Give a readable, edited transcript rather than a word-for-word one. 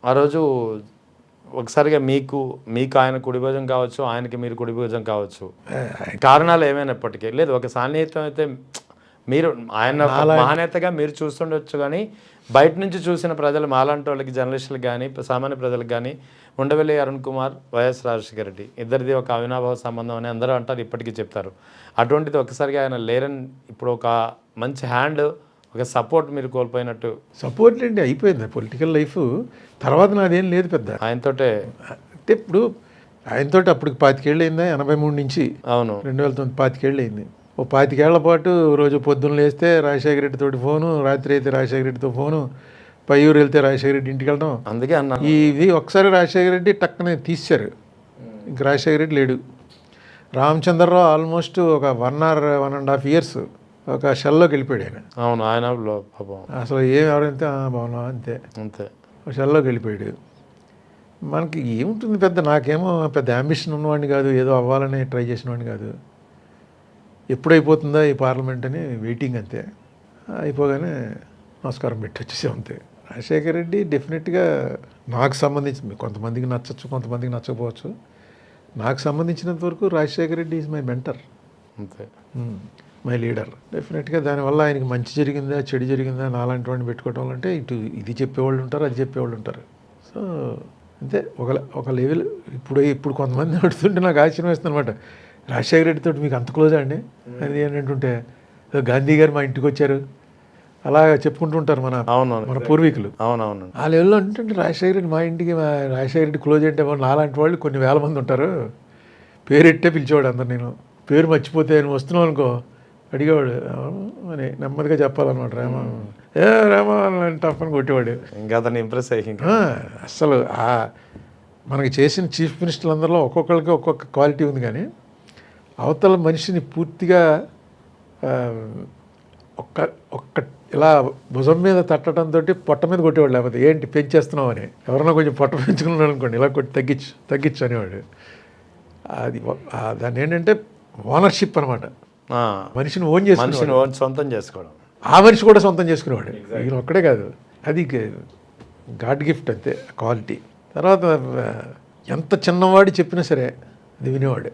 ఆ రోజు ఒకసారిగా మీకు ఆయన కుడి భుజం కావచ్చు, ఆయనకి మీరు కుడి భుజం కావచ్చు. కారణాలు ఏమైనప్పటికీ లేదు, ఒక సాన్నిహిత్యం అయితే మీరు ఆయన ఒక మహానేతగా మీరు చూస్తుండొచ్చు, కానీ బయట నుంచి చూసిన ప్రజలు మాలాంటి వాళ్ళకి, జర్నలిస్టులకు కానీ, సామాన్య ప్రజలకు కానీ ఉండవెల్లి అరుణ్ కుమార్, వైఎస్ రాజశేఖర రెడ్డి ఇద్దరిది ఒక అవినాభావ సంబంధం అని అందరూ అంటారు, ఇప్పటికీ చెప్తారు. అటువంటిది ఒకసారిగా ఆయన లేరని ఇప్పుడు ఒక మంచి హ్యాండ్, ఒక సపోర్ట్ మీరు కోల్పోయినట్టు. సపోర్ట్ అండి అయిపోయింది పొలిటికల్ లైఫ్. తర్వాత నాదేం లేదు పెద్ద ఆయనతోటే. అంటే ఇప్పుడు ఆయనతోటి అప్పటికి 25 ఏళ్ళు అయిందా, 83 నుంచి అవును 2009 25 ఏళ్ళు అయింది. ఓ 25 ఏళ్ల పాటు రోజు పొద్దున్న లేస్తే రాజశేఖర రెడ్డితోటి ఫోను, రాత్రి అయితే రాజశేఖర రెడ్డితో ఫోను, పయ్యూరు వెళ్తే రాజశేఖర రెడ్డి ఇంటికి వెళ్ళడం. అందుకే అన్నా ఇది ఒకసారి రాజశేఖర రెడ్డి టక్కనే తీశారు, ఇంక రాజశేఖర రెడ్డి లేడు. రామచంద్రరావు ఆల్మోస్ట్ ఒక 1.5 years ఒక షెల్లోకి వెళ్ళిపోయాడు ఆయన. అవును ఆయన పాపం అసలు ఎవరైతే బాగున్నా అంతే అంతే ఒక షెల్లోకి వెళ్ళిపోయాడు. మనకి ఏముంటుంది పెద్ద, నాకేమో పెద్ద అంబిషన్ ఉన్నవాడిని కాదు, ఏదో అవ్వాలని ట్రై చేసినవాడిని కాదు. ఎప్పుడైపోతుందా ఈ పార్లమెంట్ అని వెయిటింగ్ అంతే. అయిపోగానే నమస్కారం పెట్టి వచ్చేసాం అంతే. రాజశేఖర రెడ్డి డెఫినెట్గా నాకు సంబంధించి కొంతమందికి నచ్చచ్చు, కొంతమందికి నచ్చకపోవచ్చు. నాకు సంబంధించినంత వరకు Rajasekhara Reddy is my mentor, అంతే మై లీడర్. డెఫినెట్గా దానివల్ల ఆయనకి మంచి జరిగిందా చెడు జరిగిందా నాలాంటి వాడిని పెట్టుకోవటం అంటే ఇటు ఇది చెప్పేవాళ్ళు ఉంటారు, అది చెప్పేవాళ్ళు ఉంటారు. సో అంతే ఒక లెవెల్. ఇప్పుడు కొంతమంది అడుగుతుంటే నాకు ఆశ్చర్యం వేస్తుంది అనమాట, రాజశేఖర రెడ్డితో మీకు అంత క్లోజ్ అండి అది అని అంటుంటే, గాంధీ గారు మా ఇంటికి వచ్చారు అలా చెప్పుకుంటూ ఉంటారు మన పూర్వీకులు. అవునవును ఆ లెవెల్లో అంటే రాజశేఖర రెడ్డి మా ఇంటికి, రాజశేఖర రెడ్డి క్లోజ్ అంటే నాలాంటి వాళ్ళు కొన్ని వేల మంది ఉంటారు. పేరెట్టే పిలిచేవాడు అందరు. నేను పేరు మర్చిపోతే నేను వస్తున్నావు అనుకో అడిగేవాడు అని నెమ్మదిగా చెప్పాలన్నమాట. రామా టఫ్ అని కొట్టేవాడు. ఇంకా అతను ఇంప్రెస్ అయ్యి అసలు మనకి చేసిన చీఫ్ మినిస్టర్లు అందరిలో ఒక్కొక్కరికి ఒక్కొక్క క్వాలిటీ ఉంది, కానీ అవతల మనిషిని పూర్తిగా ఒక్క ఇలా భుజం మీద తట్టడంతో పొట్ట మీద కొట్టేవాడు, లేకపోతే ఏంటి పెంచేస్తున్నావు అని. ఎవరన్నా కొంచెం పొట్ట పెంచుకున్నాడు అనుకోండి, ఇలా కొట్టి తగ్గించు అనేవాడు. అది దాన్ని ఏంటంటే ఓనర్షిప్ అనమాట. మనిషిని ఓన్ చేసుకుని సొంతం చేసుకోవడం, ఆ మనిషి కూడా సొంతం చేసుకునేవాడు. ఈయన ఒక్కడే కాదు, అది గాడ్ గిఫ్ట్ అంతే క్వాలిటీ. తర్వాత ఎంత చిన్నవాడు చెప్పినా సరే అది వినేవాడు.